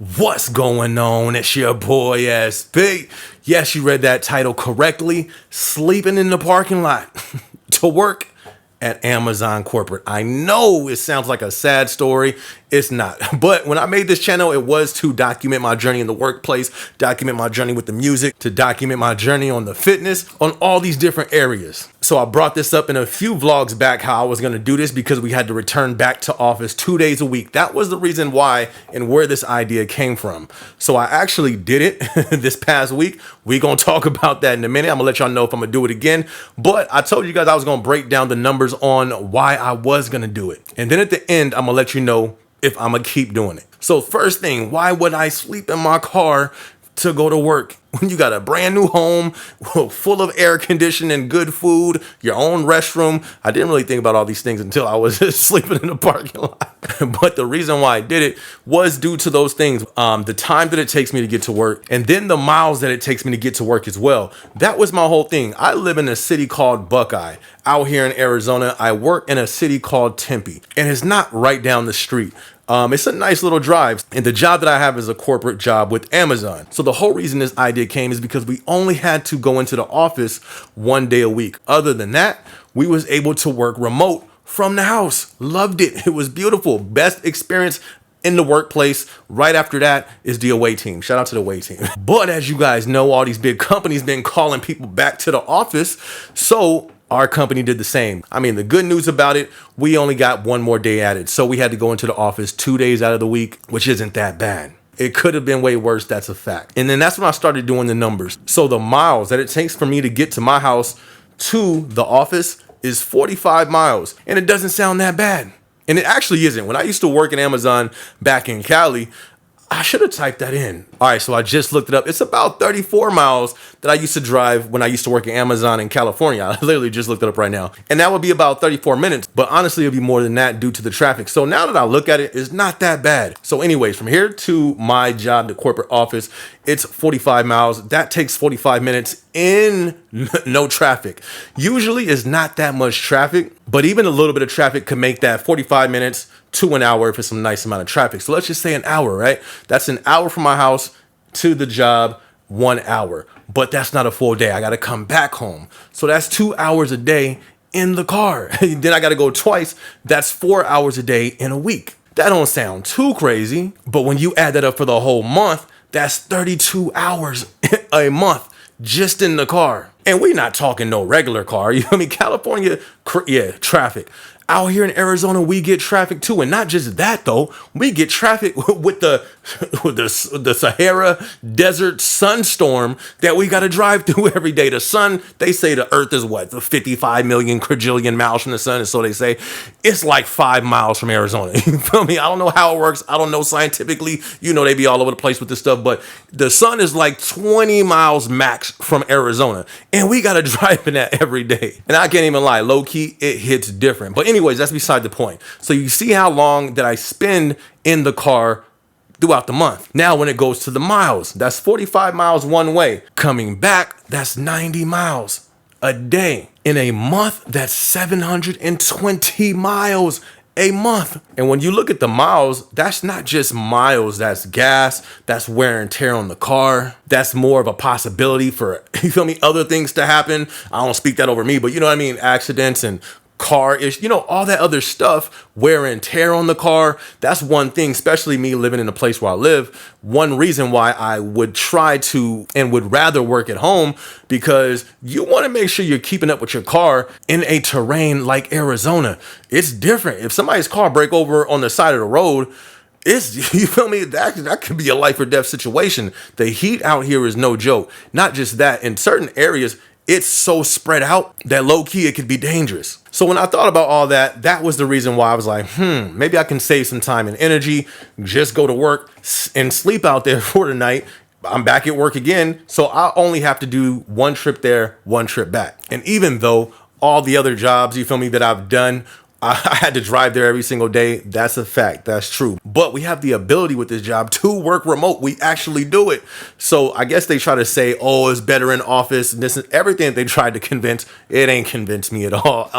What's going on? It's your boy SB. Yes, you read that title correctly. Sleeping in the parking lot to work at Amazon corporate. I know it sounds like a sad story. It's not. But when I made this channel, it was to document my journey in the workplace, document my journey with the music, to document my journey on the fitness, on all these different areas. So I brought this up in a few vlogs back how I was going to do this because we had to return back to office 2 days a week. That was the reason why and where this idea came from. So I actually did it this past week. We're going to talk about that in a minute. I'm going to let y'all know if I'm going to do it again. But I told you guys I was going to break down the numbers on why I was going to do it. And then at the end, I'm going to let you know if I'm going to keep doing it. So first thing, why would I sleep in my car to go to work when you got a brand new home full of air conditioning, good food, your own restroom? I didn't really think about all these things until I was just sleeping in the parking lot. But the reason why I did it was due to those things. The time that it takes me to get to work, and then the miles that it takes me to get to work as well. That was my whole thing. I live in a city called Buckeye out here in Arizona. I work in a city called Tempe, and it's not right down the street. It's a nice little drive, and the job that I have is a corporate job with Amazon. So the whole reason this idea came is because we only had to go into the office 1 day a week. Other than that, we was able to work remote from the house. Loved it. It was beautiful. Best experience in the workplace. Right after that is the away team. Shout out to the away team. But as you guys know, all these big companies been calling people back to the office. So our company did the same. I mean, the good news about it, we only got 1 more day added. So we had to go into the office 2 days out of the week, which isn't that bad. It could have been way worse. That's a fact. And then that's when I started doing the numbers. So the miles that it takes for me to get to my house to the office is 45 miles. And it doesn't sound that bad. And it actually isn't. When I used to work at Amazon back in Cali, I should have typed that in. All right, so I just looked it up. It's about 34 miles that I used to drive when I used to work at Amazon in California. I literally just looked it up right now. And that would be about 34 minutes. But honestly, it'll be more than that due to the traffic. So now that I look at it, it's not that bad. So anyways, from here to my job, the corporate office, it's 45 miles. That takes 45 minutes in no traffic. Usually it's not that much traffic, but even a little bit of traffic could make that 45 minutes to an hour if it's some nice amount of traffic. So let's just say an hour, right? That's an hour from my house to the job, 1 hour. But that's not a full day. I got to come back home. So that's 2 hours a day in the car. Then I got to go twice. That's 4 hours a day in a week. That don't sound too crazy, but when you add that up for the whole month, that's 32 hours a month just in the car. And we're not talking no regular car. You know what I mean? California, traffic. Out here in Arizona, we get traffic too. And not just that, though. We get traffic with the Sahara Desert sunstorm that we got to drive through every day. The sun, they say the earth is what? The 55 million quadrillion miles from the sun. And so they say it's like 5 miles from Arizona. You feel me? I don't know how it works. I don't know scientifically. You know, they be all over the place with this stuff. But the sun is like 20 miles max from Arizona. And we got to drive in that every day. And I can't even lie. Low key, it hits different. But anyways, that's beside the point. So you see how long that I spend in the car throughout the month. Now, when it goes to the miles, that's 45 miles one way. Coming back, that's 90 miles a day. In a month, that's 720 miles a month. And when you look at the miles, that's not just miles, that's gas, that's wear and tear on the car. That's more of a possibility for, you feel me, other things to happen. I don't speak that over me, but you know what I mean? Accidents and car ish, you know, all that other stuff, wear and tear on the car. That's one thing, especially me living in a place where I live. One reason why I would try to and would rather work at home, because you want to make sure you're keeping up with your car in a terrain like Arizona. It's different. If somebody's car break over on the side of the road, it's, you feel me, that could be a life or death situation. The heat out here is no joke. Not just that, in certain areas, it's so spread out that low key, it could be dangerous. So when I thought about all that, that was the reason why I was like, maybe I can save some time and energy, just go to work and sleep out there for the night. I'm back at work again. So I only have to do 1 trip there, 1 trip back. And even though all the other jobs, you feel me, that I've done I had to drive there every single day. That's a fact. That's true. But we have the ability with this job to work remote. We actually do it. So I guess they try to say, oh, it's better in office. And this is everything they tried to convince. It ain't convinced me at all.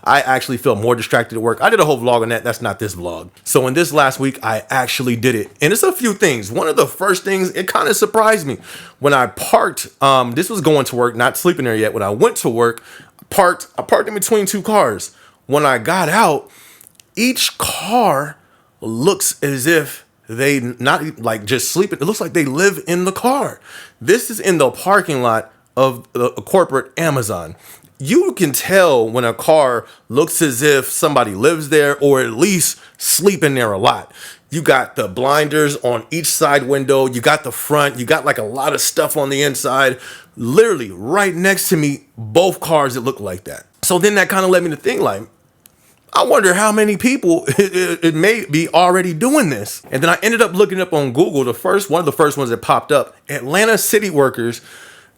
I actually feel more distracted at work. I did a whole vlog on that. That's not this vlog. So in this last week, I actually did it. And it's a few things. One of the first things, it kind of surprised me. When I parked, this was going to work, not sleeping there yet. When I went to work, I parked in between two cars. When I got out, each car looks as if they not like just sleeping. It looks like they live in the car. This is in the parking lot of a corporate Amazon. You can tell when a car looks as if somebody lives there or at least sleeping there a lot. You got the blinders on each side window. You got the front. You got like a lot of stuff on the inside. Literally right next to me, both cars that look like that. So then that kind of led me to think like, I wonder how many people it may be already doing this. And then I ended up looking up on Google, one of the first ones that popped up. Atlanta city workers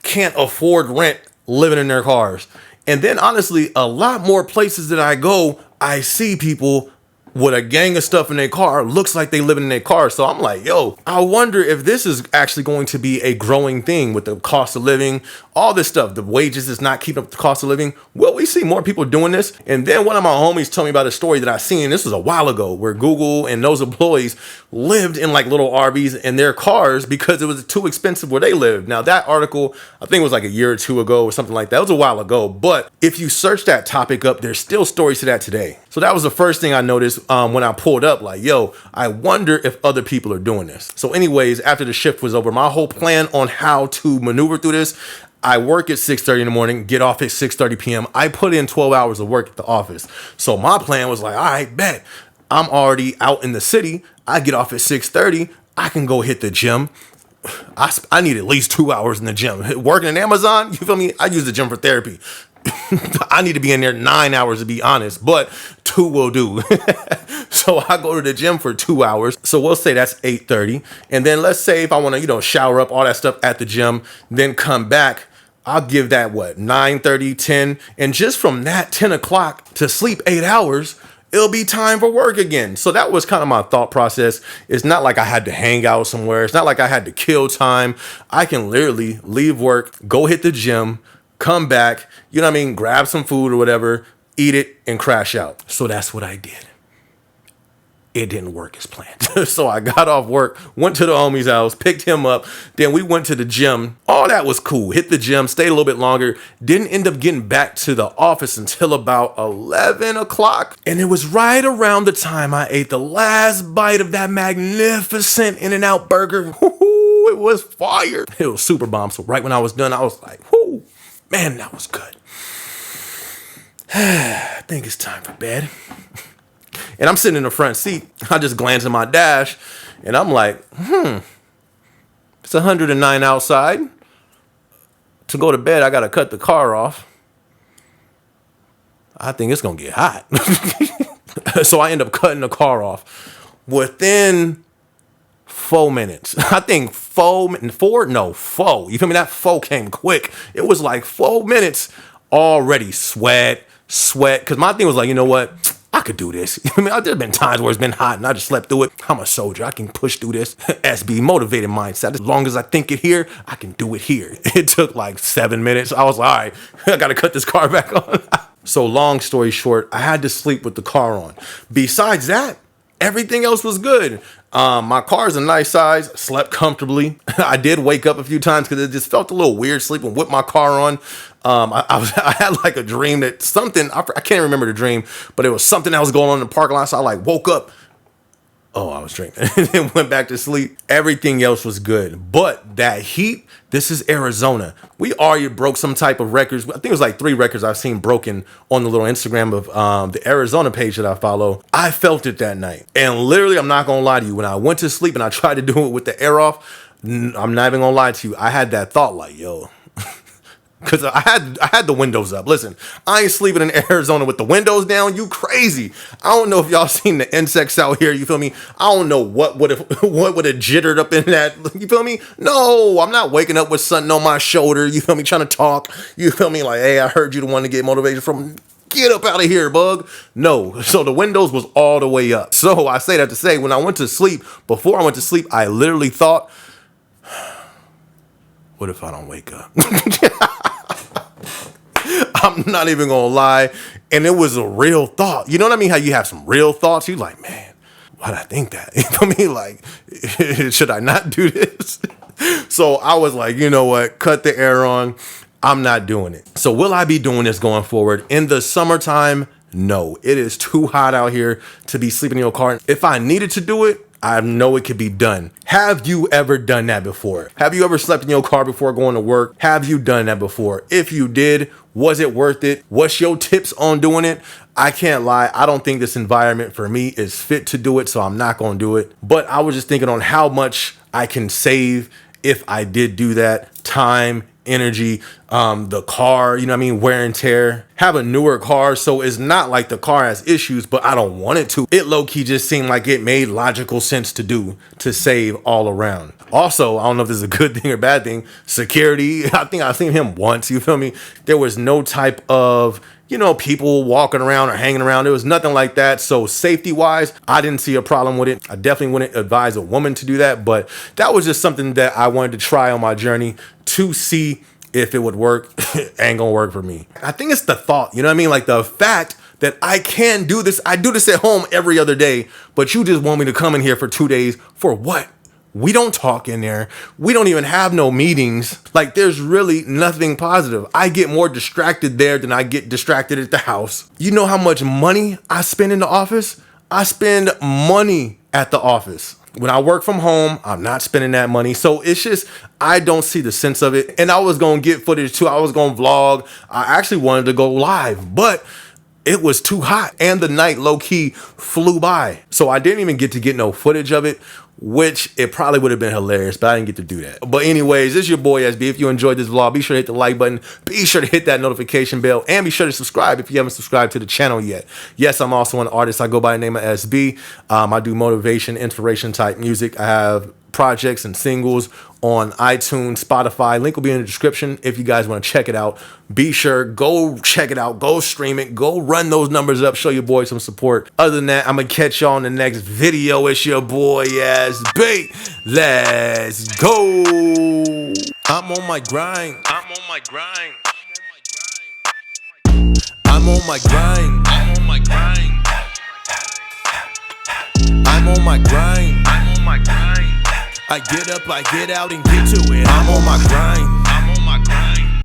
can't afford rent living in their cars. And then honestly, a lot more places that I go, I see people with a gang of stuff in their car. Looks like they live in their car. So I'm like, yo, I wonder if this is actually going to be a growing thing with the cost of living, all this stuff. The wages is not keeping up with the cost of living. Will we see more people doing this? And then one of my homies told me about a story that I seen. This was a while ago where Google and those employees lived in like little RVs in their cars because it was too expensive where they lived. Now that article, I think it was like a year or two ago or something like that. It was a while ago. But if you search that topic up, there's still stories to that today. So that was the first thing I noticed when I pulled up, like, yo, I wonder if other people are doing this. So anyways, after the shift was over, my whole plan on how to maneuver through this, I work at 6:30 in the morning, get off at 6:30 p.m. I put in 12 hours of work at the office. So my plan was like, all right, bet. I'm already out in the city. I get off at 6:30. I can go hit the gym. I need at least 2 hours in the gym. Working in Amazon, you feel me? I use the gym for therapy. I need to be in there 9 hours to be honest, but 2 will do. So I go to the gym for 2 hours. So we'll say that's 8:30. And then let's say if I want to, shower up, all that stuff at the gym, then come back, I'll give that 9:30, 10. And just from that 10 o'clock to sleep 8 hours, it'll be time for work again. So that was kind of my thought process. It's not like I had to hang out somewhere. It's not like I had to kill time. I can literally leave work, go hit the gym, come back, grab some food or whatever, eat it, and crash out. So that's what I did. It didn't work as planned. So I got off work, went to the homie's house, picked him up. Then we went to the gym. All that was cool. Hit the gym, stayed a little bit longer. Didn't end up getting back to the office until about 11 o'clock. And it was right around the time I ate the last bite of that magnificent In-N-Out burger. It was fire. It was super bomb. So right when I was done, I was like, whoo, man, that was good. I think it's time for bed. And I'm sitting in the front seat. I just glance at my dash and I'm like, it's 109 outside. To go to bed, I got to cut the car off. I think it's going to get hot. So I end up cutting the car off. Within 4 minutes, I think 4. You feel me? That 4 came quick. It was like 4 minutes already. Sweat. Because my thing was like, you know what? I could do this. There's been times where it's been hot and I just slept through it. I'm a soldier. I can push through this. SBMotivated mindset. As long as I think it here, I can do it here. It took like 7 minutes. I was like, all right, I got to cut this car back on. So long story short, I had to sleep with the car on. Besides that, everything else was good. My car's a nice size, slept comfortably. I did wake up a few times because it just felt a little weird sleeping with my car on. I had like a dream that something, I can't remember the dream, but it was something that was going on in the parking lot. So I like woke up. Oh, I was drinking and then went back to sleep. Everything else was good. But that heat, this is Arizona. We already broke some type of records. I think it was like 3 records I've seen broken on the little Instagram of the Arizona page that I follow. I felt it that night. And literally, I'm not going to lie to you. When I went to sleep and I tried to do it with the air off, I'm not even going to lie to you. I had that thought like, yo, because I had the windows up. Listen, I ain't sleeping in Arizona with the windows down. You crazy. I don't know if y'all seen the insects out here. You feel me? I don't know what would have jittered up in that. You feel me? No, I'm not waking up with something on my shoulder. You feel me? Trying to talk. You feel me? Like, hey, I heard you the one to get motivation from. get up out of here, bug. No. So the windows was all the way up. So I say that to say, when I went to sleep, before I went to sleep, I literally thought, what if I don't wake up? I'm not even gonna lie. And it was a real thought. You know what I mean? How you have some real thoughts. You like, man, why'd I think that? You know what I mean? Like, should I not do this? So I was like, you know what? Cut the air on. I'm not doing it. So will I be doing this going forward? In the summertime, no. It is too hot out here to be sleeping in your car. If I needed to do it, I know it could be done. Have you ever done that before? Have you ever slept in your car before going to work? Have you done that before? If you did, was it worth it? What's your tips on doing it? I can't lie. I don't think this environment for me is fit to do it, so I'm not going to do it. But I was just thinking on how much I can save if I did do that. Time, energy, the car, you know what I mean, wear and tear. Have a newer car, so it's not like the car has issues, but I don't want it to. It low-key just seemed like it made logical sense to do, to save all around. Also, I don't know if this is a good thing or bad thing, security. I think I've seen him once, you feel me? There was no type of, you know, people walking around or hanging around. There was nothing like that. So safety-wise, I didn't see a problem with it. I definitely wouldn't advise a woman to do that, but that was just something that I wanted to try on my journey to see if it would work. Ain't gonna work for me. I think it's the thought, you know what I mean? Like the fact that I can do this. I do this at home every other day, but you just want me to come in here for 2 days for what? We don't talk in there. We don't even have no meetings. Like there's really nothing positive. I get more distracted there than I get distracted at the house. You know how much money I spend in the office? I spend money at the office. When I work from home, I'm not spending that money. So it's just, I don't see the sense of it. And I was going to get footage too. I was going to vlog. I actually wanted to go live, but it was too hot and the night low key flew by. So I didn't even get to get no footage of it, which it probably would have been hilarious, but I didn't get to do that. But anyways, this is your boy SB. If you enjoyed this vlog, be sure to hit the like button. Be sure to hit that notification bell and be sure to subscribe if you haven't subscribed to the channel yet. Yes, I'm also an artist. I go by the name of SB. I do motivation, inspiration type music. I have projects and singles on iTunes, Spotify. Link will be in the description if you guys want to check it out. Be sure, go check it out, go stream it, go run those numbers up, show your boy some support. Other than that, I'm gonna catch y'all in the next video. It's your boy SB. Let's go. I'm on my grind. I'm on my grind. I'm on my grind. I'm on my grind. I'm on my grind. I'm on my grind. I get up, I get out and get to it. I'm on my grind.